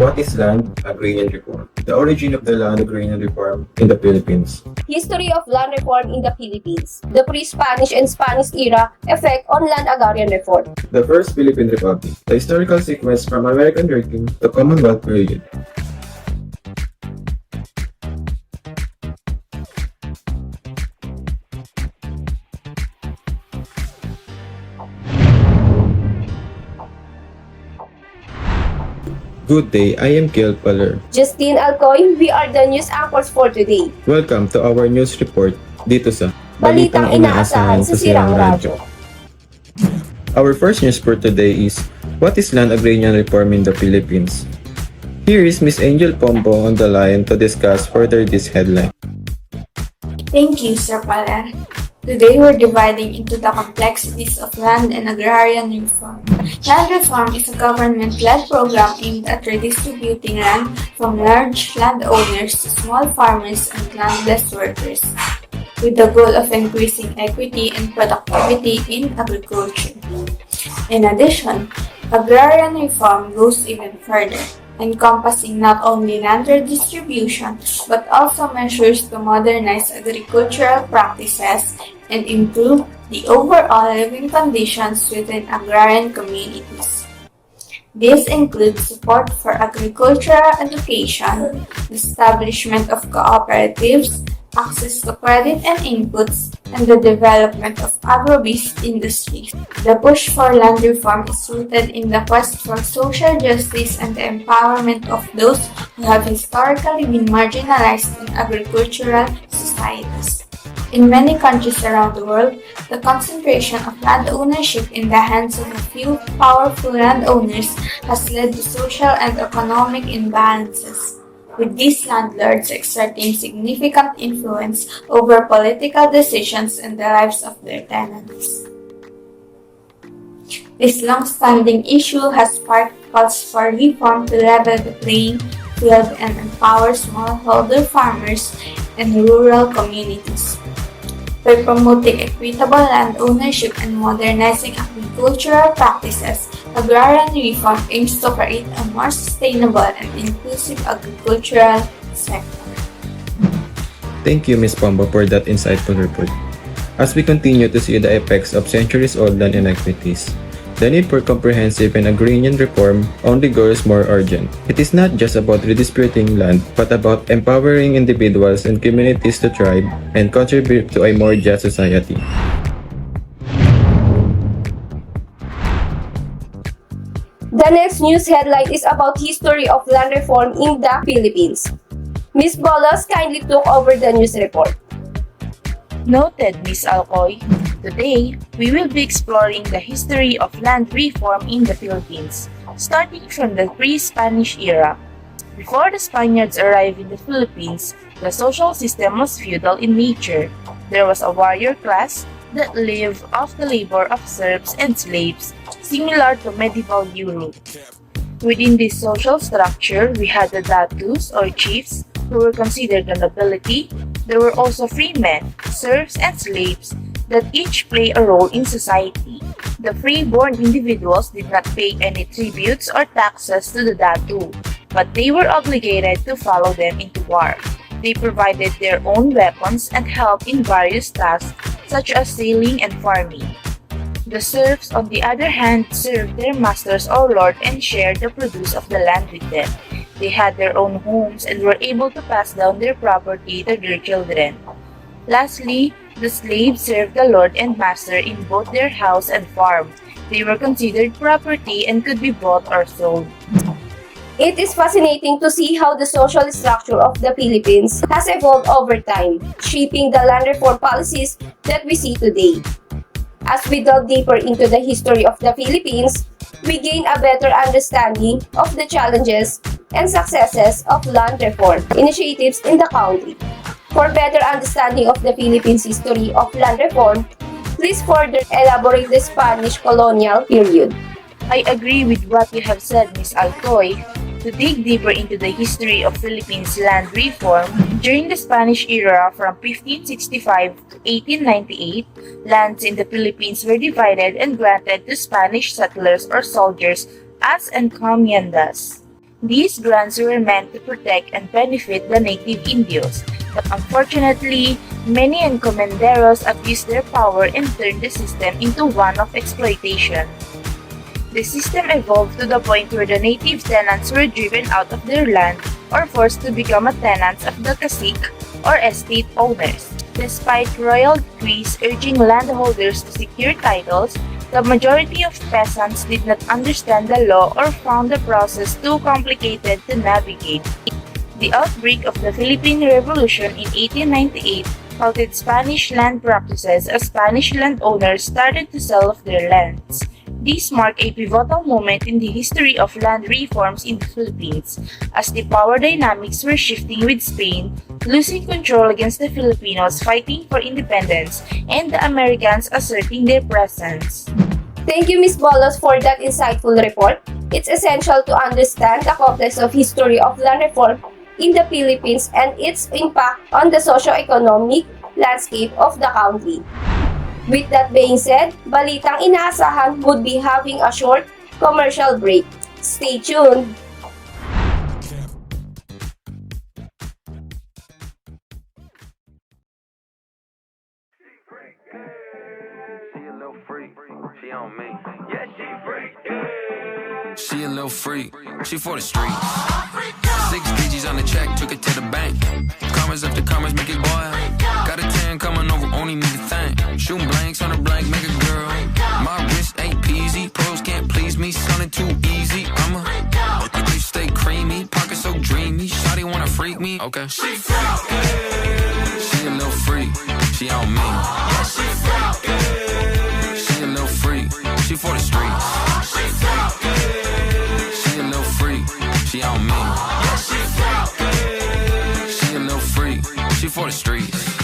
What is land agrarian reform? The origin of the land agrarian reform in the Philippines. History of land reform in the Philippines. The pre-Spanish and Spanish era effect on land agrarian reform. The first Philippine Republic. The historical sequence from American Writing to Commonwealth period. Good day, I am Kiel Paler. Justine Alcoy, we are the news anchors for today. Welcome to our news report dito sa Balitang inaasahan sa Sirang Radyo. Our first news for today is, what is land agrarian reform in the Philippines? Here is Miss Angel Pombo on the line to discuss further this headline. Thank you, Sir Paler. Today we're dividing into the complexities of land and agrarian reform. Land reform is a government-led program aimed at redistributing land from large landowners to small farmers and landless workers, with the goal of increasing equity and productivity in agriculture. In addition, agrarian reform goes even further, encompassing not only land redistribution but also measures to modernize agricultural practices and improve the overall living conditions within agrarian communities. This includes support for agricultural education, the establishment of cooperatives, access to credit and inputs, and the development of agro-based industries. The push for land reform is rooted in the quest for social justice and the empowerment of those who have historically been marginalized in agricultural societies. In many countries around the world, the concentration of land ownership in the hands of a few powerful landowners has led to social and economic imbalances, with these landlords exerting significant influence over political decisions and the lives of their tenants. This long-standing issue has sparked calls for reform to level the playing field and empower smallholder farmers and rural communities. By promoting equitable land ownership and modernizing agricultural practices, agrarian reform aims to create a more sustainable and inclusive agricultural sector. Thank you, Ms. Pombo, for that insightful report. As we continue to see the effects of centuries-old land inequities, the need for comprehensive and agrarian reform only grows more urgent. It is not just about redistributing land, but about empowering individuals and communities to thrive and contribute to a more just society. The next news headline is about history of land reform in the Philippines. Ms. Bolos kindly took over the news report. Noted, Ms. Alcoy. Today, we will be exploring the history of land reform in the Philippines, starting from the pre-Spanish era. Before the Spaniards arrived in the Philippines, the social system was feudal in nature. There was a warrior class that lived off the labor of serfs and slaves, similar to medieval Europe. Within this social structure, we had the datus or chiefs, who were considered the nobility. There were also free men, serfs, and slaves that each play a role in society. The free-born individuals did not pay any tributes or taxes to the datu, but they were obligated to follow them into war. They provided their own weapons and helped in various tasks such as sailing and farming. The serfs, on the other hand, served their masters or lord and shared the produce of the land with them. They had their own homes and were able to pass down their property to their children. Lastly, the slaves served the lord and master in both their house and farm. They were considered property and could be bought or sold. It is fascinating to see how the social structure of the Philippines has evolved over time, shaping the land reform policies that we see today. As we delve deeper into the history of the Philippines, we gain a better understanding of the challenges and successes of land reform initiatives in the country. For better understanding of the Philippines' history of land reform, please further elaborate the Spanish colonial period. I agree with what you have said, Ms. Alcoy. To dig deeper into the history of Philippines land reform, during the Spanish era from 1565 to 1898, lands in the Philippines were divided and granted to Spanish settlers or soldiers as encomiendas. These grants were meant to protect and benefit the native Indios, but unfortunately, many encomenderos abused their power and turned the system into one of exploitation. The system evolved to the point where the native tenants were driven out of their land or forced to become tenants of the cacique or estate owners. Despite royal decrees urging landholders to secure titles, the majority of peasants did not understand the law or found the process too complicated to navigate. The outbreak of the Philippine Revolution in 1898 halted Spanish land practices as Spanish landowners started to sell off their lands. This marked a pivotal moment in the history of land reforms in the Philippines, as the power dynamics were shifting with Spain losing control against the Filipinos fighting for independence and the Americans asserting their presence. Thank you, Ms. Bolos, for that insightful report. It's essential to understand the complex of history of land reform in the Philippines and its impact on the socio-economic landscape of the country. With that being said, balitang inaasahan would be having a short commercial break. Stay tuned! She a little freak, she on me. Yeah, she freak. She a little freak, she for the streets. 6 digits on the check, took it to the bank. Commas after commas, make it boil. Got a 10 coming over, only need a thing. Shooting blanks on a blank, make a girl. My wrist ain't peasy, pros can't please me, sounding too easy. I'm a life stay creamy, pocket so dreamy. Shawty wanna freak me, okay. She freak, she a little freak, she on me. Yeah, she freak, she a little freak, she for the streets. She freak, she a little freak, she on me. Yeah, she freak, she a little freak, she for the streets.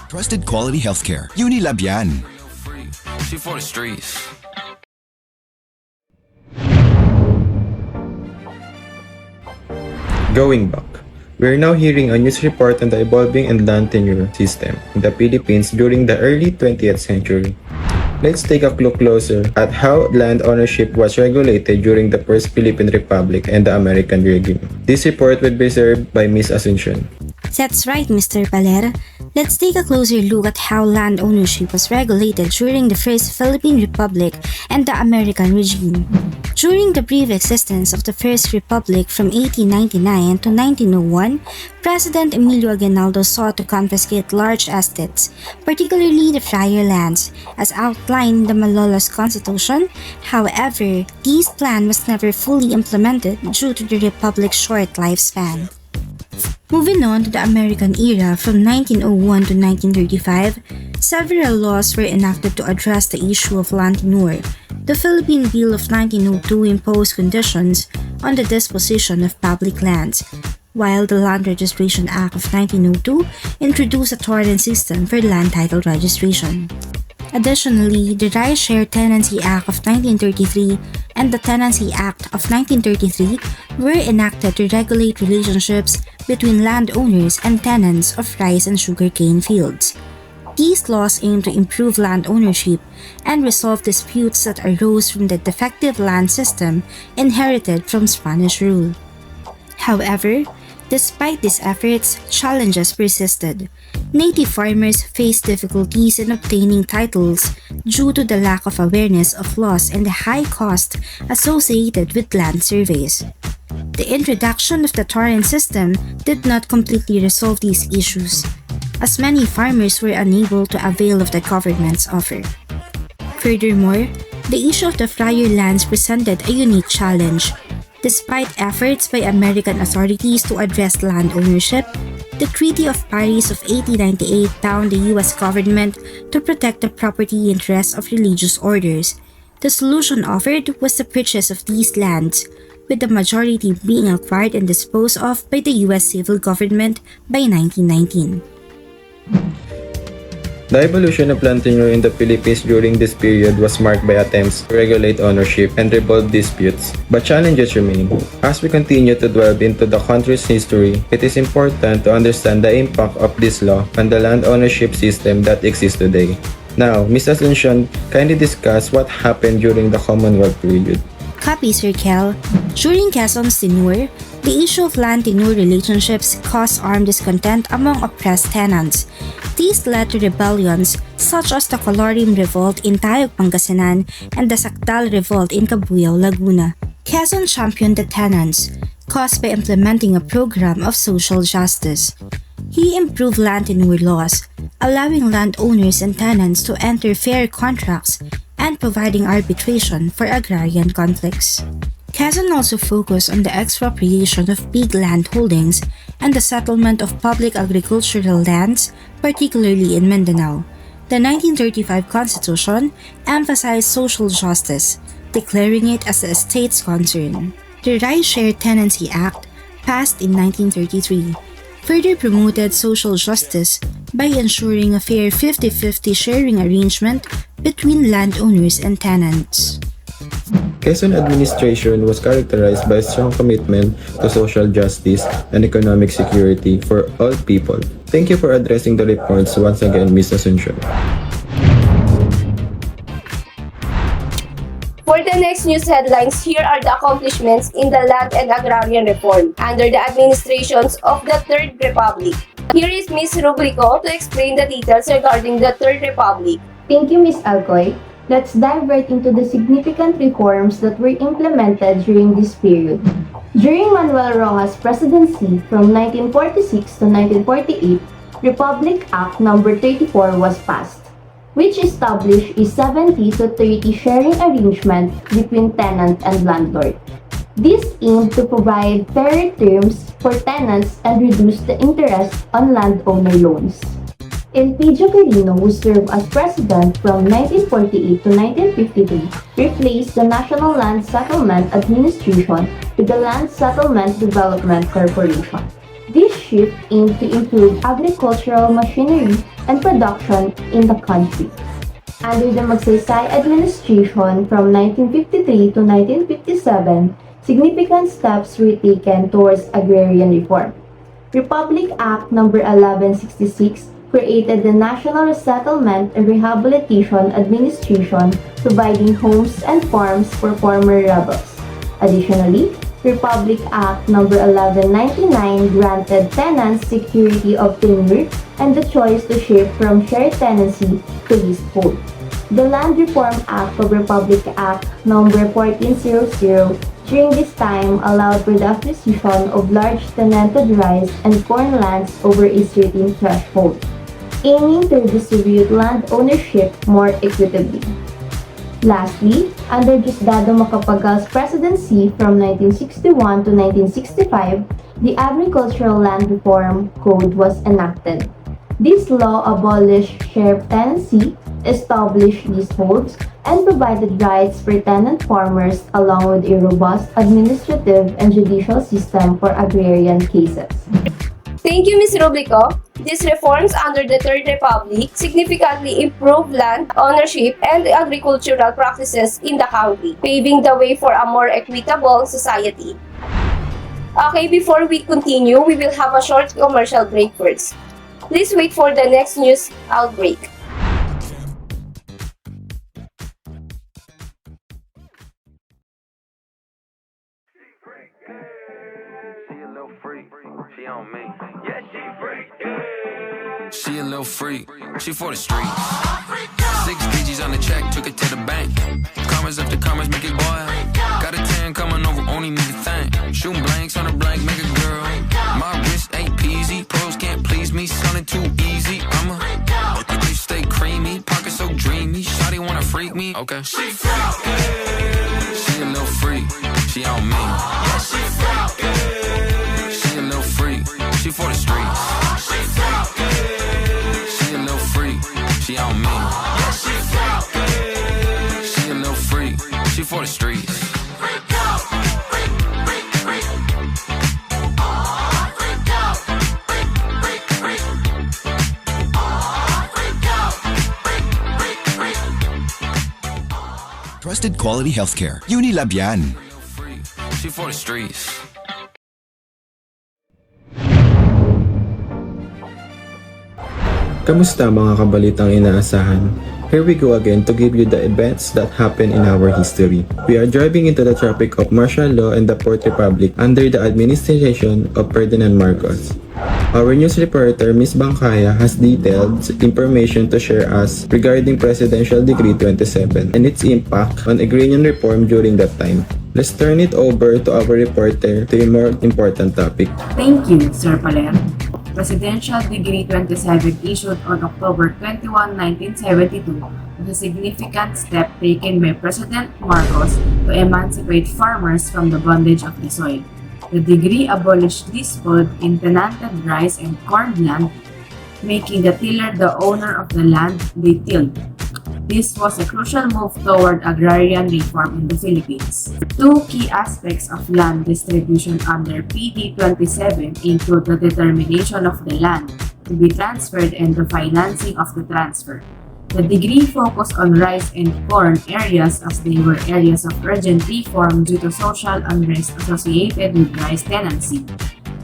Trusted quality healthcare. Unilab yan. She for the streets. Going back, we're now hearing a news report on the evolving and land tenure system in the Philippines during the early 20th century. Let's take a look closer at how land ownership was regulated during the First Philippine Republic and the American regime. This report will be served by Ms. Asuncion. That's right, Mr. Paler. Let's take a closer look at how land ownership was regulated during the First Philippine Republic and the American regime. During the brief existence of the First Republic from 1899 to 1901, President Emilio Aguinaldo sought to confiscate large estates, particularly the friar lands, as outlined in the Malolos Constitution. However, this plan was never fully implemented due to the Republic's short lifespan. Moving on to the American era from 1901 to 1935, several laws were enacted to address the issue of land tenure. The Philippine Bill of 1902 imposed conditions on the disposition of public lands, while the Land Registration Act of 1902 introduced a torrent system for land title registration. Additionally, the Rice Share Tenancy Act of 1933 and the Tenancy Act of 1933 were enacted to regulate relationships between landowners and tenants of rice and sugarcane fields. These laws aim to improve land ownership and resolve disputes that arose from the defective land system inherited from Spanish rule. However, despite these efforts, challenges persisted. Native farmers faced difficulties in obtaining titles due to the lack of awareness of laws and the high cost associated with land surveys. The introduction of the torrent system did not completely resolve these issues, as many farmers were unable to avail of the government's offer. Furthermore, the issue of the friar lands presented a unique challenge. Despite efforts by American authorities to address land ownership, the Treaty of Paris of 1898 bound the U.S. government to protect the property interests of religious orders. The solution offered was the purchase of these lands, with the majority being acquired and disposed of by the U.S. civil government by 1919. The evolution of land tenure in the Philippines during this period was marked by attempts to regulate ownership and resolve disputes, but challenges remain. As we continue to delve into the country's history, it is important to understand the impact of this law on the land ownership system that exists today. Now, Ms. Asuncion, kindly discuss what happened during the Commonwealth period. Copy, Sir Kel. During Quezon's tenure, the issue of land tenure relationships caused armed discontent among oppressed tenants. These led to rebellions such as the Colorim Revolt in Tayog, Pangasinan and the Sakdal Revolt in Cabuyao, Laguna. Quezon championed the tenants, caused by implementing a program of social justice. He improved land tenure laws, allowing landowners and tenants to enter fair contracts and providing arbitration for agrarian conflicts. Quezon also focused on the expropriation of big land holdings and the settlement of public agricultural lands, particularly in Mindanao. The 1935 Constitution emphasized social justice, declaring it as the state's concern. The Right Share Tenancy Act, passed in 1933, further promoted social justice by ensuring a fair 50-50 sharing arrangement between landowners and tenants. Quezon administration was characterized by a strong commitment to social justice and economic security for all people. Thank you for addressing the reports once again, Ms. Asuncion. For the next news headlines, here are the accomplishments in the land and agrarian reform under the administrations of the Third Republic. Here is Ms. Rubrico to explain the details regarding the Third Republic. Thank you, Ms. Alcoy. Let's dive right into the significant reforms that were implemented during this period. During Manuel Roxas' presidency from 1946 to 1948, Republic Act No. 34 was passed, which established a 70 to 30 sharing arrangement between tenant and landlord. This aimed to provide fairer terms for tenants and reduce the interest on landowner loans. Elpidio Quirino, who served as president from 1948 to 1953, replaced the National Land Settlement Administration with the Land Settlement Development Corporation. This shift aimed to improve agricultural machinery and production in the country. Under the Magsaysay administration from 1953 to 1957, significant steps were taken towards agrarian reform. Republic Act No. 1166 created the National Resettlement and Rehabilitation Administration, providing homes and farms for former rebels. Additionally, Republic Act No. 1199 granted tenants security of tenure and the choice to shift from shared tenancy to leasehold. The Land Reform Act of Republic Act No. 1400 during this time allowed for the acquisition of large tenanted rice and corn lands over a certain threshold, aiming to distribute land ownership more equitably. Lastly, under Diosdado Macapagal's presidency from 1961 to 1965, the Agricultural Land Reform Code was enacted. This law abolished share tenancy, established leaseholds, and provided rights for tenant farmers along with a robust administrative and judicial system for agrarian cases. Thank you, Ms. Rubrico. These reforms under the Third Republic significantly improved land ownership and agricultural practices in the country, paving the way for a more equitable society. Okay, before we continue, we will have a short commercial break first. Please wait for the next news outbreak. She on me. Yeah, she freak. She a little freak. She for the streets. 6 digits on the check, took it to the bank. Commas after commas, make it boil. Got a 10 coming over, only need a thing. Shooting blanks on a blank, make a girl. My wrist ain't peasy. Pros can't please me, sounding too easy. I'm a they stay creamy, pocket so dreamy. Shawty wanna freak me, okay. She freak. She a little freak. She on me. Yeah, she freak. She a little freak. She for the streets. She a little freak. She on me. Yeah, she freak. She a little freak. She for the streets. Trusted quality healthcare. Unilab yan. She for the streets. Kamusta mga kabalitang inaasahan? Here we go again to give you the events that happened in our history. We are driving into the tropic of martial law and the Fourth Republic under the administration of Ferdinand Marcos. Our news reporter, Ms. Bangkaya, has detailed information to share us regarding Presidential Decree 27 and its impact on agrarian reform during that time. Let's turn it over to our reporter to a more important topic. Thank you, Sir Paler. Presidential Decree 27 issued on October 21, 1972 was a significant step taken by President Marcos to emancipate farmers from the bondage of the soil. The decree abolished dispute in tenanted rice and corn land, making the tiller the owner of the land they tilled. This was a crucial move toward agrarian reform in the Philippines. Two key aspects of land distribution under PD 27 include the determination of the land to be transferred and the financing of the transfer. The decree focused on rice and corn areas as they were areas of urgent reform due to social unrest associated with rice tenancy.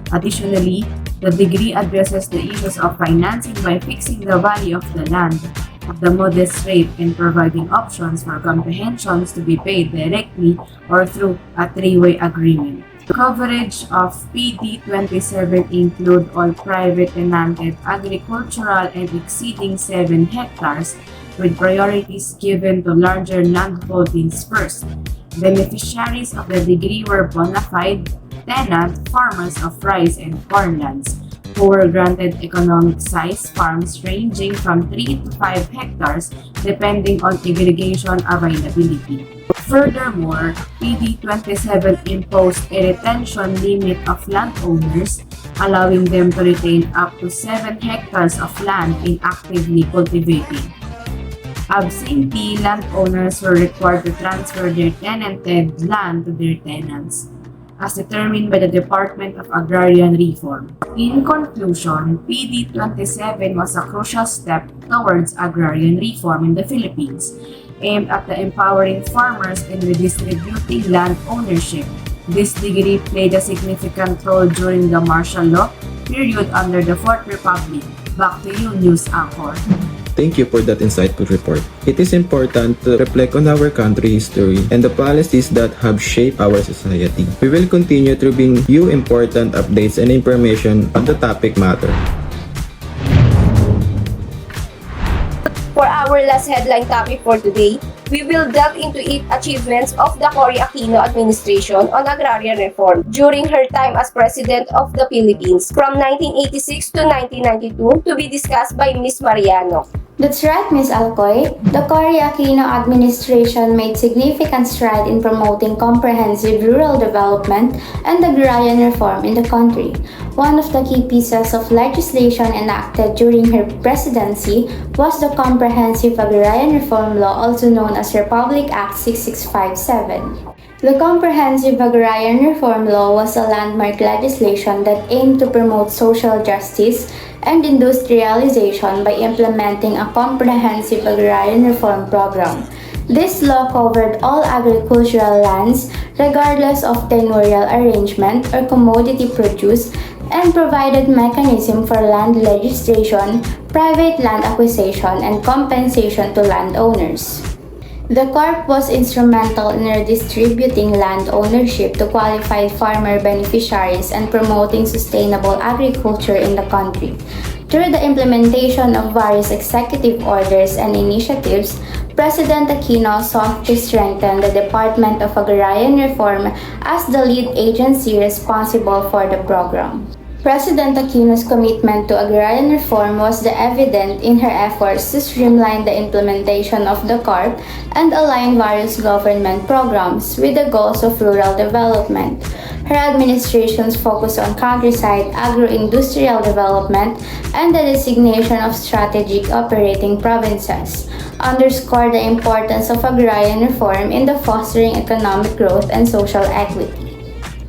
Additionally, the decree addresses the issues of financing by fixing the value of the land at the modest rate and providing options for comprehensions to be paid directly or through a three-way agreement. Coverage of PD 27 include all private tenanted agricultural and exceeding 7 hectares with priorities given to larger landholdings first. Beneficiaries of the decree were bona fide tenant farmers of rice and corn lands who were granted economic size farms ranging from 3 to 5 hectares depending on irrigation availability. Furthermore, PD 27 imposed a retention limit of landowners, allowing them to retain up to 7 hectares of land in actively cultivating. Absentee landowners were required to transfer their tenanted land to their tenants, as determined by the Department of Agrarian Reform. In conclusion, PD 27 was a crucial step towards agrarian reform in the Philippines, aimed at the empowering farmers and redistributing land ownership. This decree played a significant role during the martial law period under the Fourth Republic. Back to you, News Anchor. Thank you for that insightful report. It is important to reflect on our country history and the policies that have shaped our society. We will continue to bring you important updates and information on the topic matter. For our last headline topic for today, we will delve into achievements of the Cory Aquino administration on agrarian reform during her time as President of the Philippines from 1986 to 1992 to be discussed by Ms. Mariano. That's right, Ms. Alcoy. The Cory Aquino administration made significant strides in promoting comprehensive rural development and agrarian reform in the country. One of the key pieces of legislation enacted during her presidency was the Comprehensive Agrarian Reform Law, also known as Republic Act 6657. The Comprehensive Agrarian Reform Law was a landmark legislation that aimed to promote social justice and industrialization by implementing a comprehensive agrarian reform program. This law covered all agricultural lands, regardless of tenurial arrangement or commodity produce, and provided mechanism for land registration, private land acquisition, and compensation to landowners. The Corp was instrumental in redistributing land ownership to qualified farmer beneficiaries and promoting sustainable agriculture in the country. Through the implementation of various executive orders and initiatives, President Aquino sought to strengthen the Department of Agrarian Reform as the lead agency responsible for the program. President Aquino's commitment to agrarian reform was evident in her efforts to streamline the implementation of the CARP and align various government programs with the goals of rural development. Her administration's focus on countryside agro-industrial development and the designation of strategic operating provinces underscored the importance of agrarian reform in the fostering economic growth and social equity.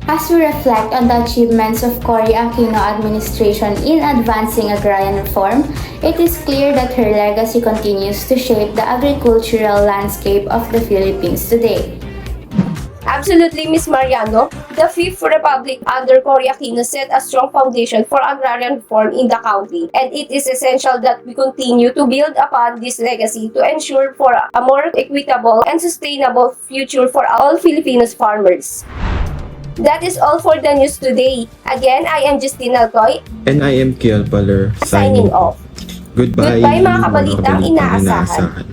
As we reflect on the achievements of Cory Aquino administration in advancing agrarian reform, it is clear that her legacy continues to shape the agricultural landscape of the Philippines today. Absolutely, Ms. Mariano. The Fifth Republic under Cory Aquino set a strong foundation for agrarian reform in the country, and it is essential that we continue to build upon this legacy to ensure for a more equitable and sustainable future for all Filipinos farmers. That is all for the news today. Again, I am Justine Alcoy, And I am Kiel Paler, signing off. Goodbye, Goodbye mga kabalitang inaasahan.